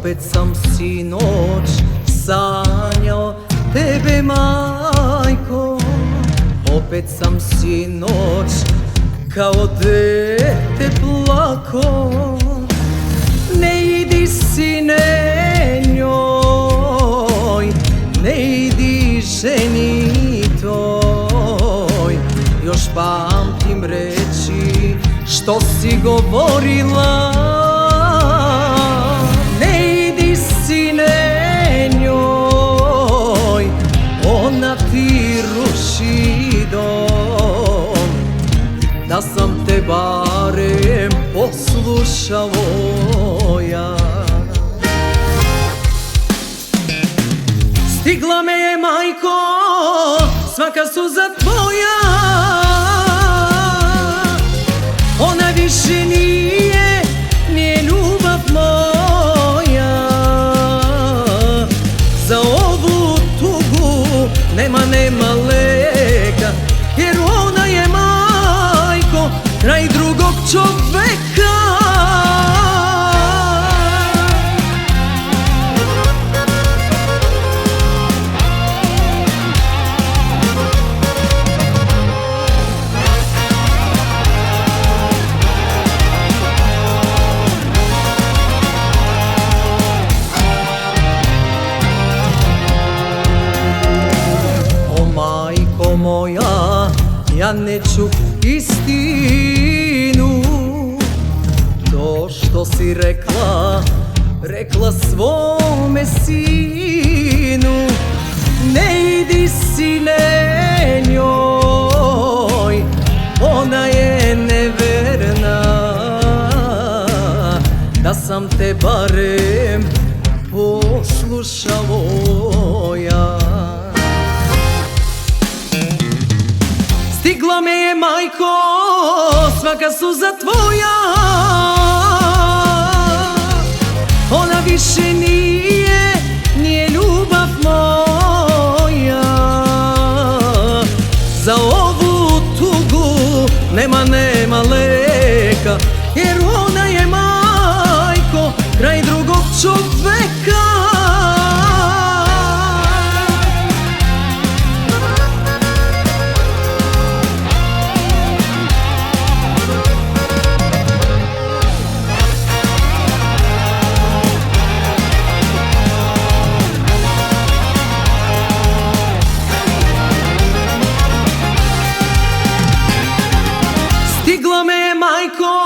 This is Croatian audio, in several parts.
Opet sam sinoć sanjao tebe, majko. Opet sam sinoć kao dete plako. Ne idi sine njoj, ne idi ženi toj. Još pamtim reči što si govorila. Ne idi sine njoj, ona ti ruši dom. Da sam te barem poslušao ja. Stigla me je, majko, svaka suza tvoja. Ona više nije ljubav moja. Za ovu tugu nema leka, jer ona je, majko, kraj drugog čoveka. Majko moja, ja neću istinu. To što si rekla svome sinu. Ne idi sine njoj, ona je neverna. Da sam te barem poslušao ja. Stigla me je, majko, svaka suza tvoja. Ona više nije ljubav moja. Za ovu tugu nema leka, jer ona je, majko, kraj drugog čoveka. Stigla me je, majko,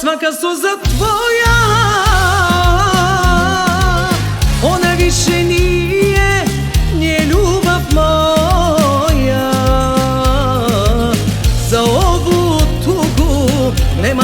svaka suza tvoja. Ona više nije ljubav moja. Za ovu tugu nema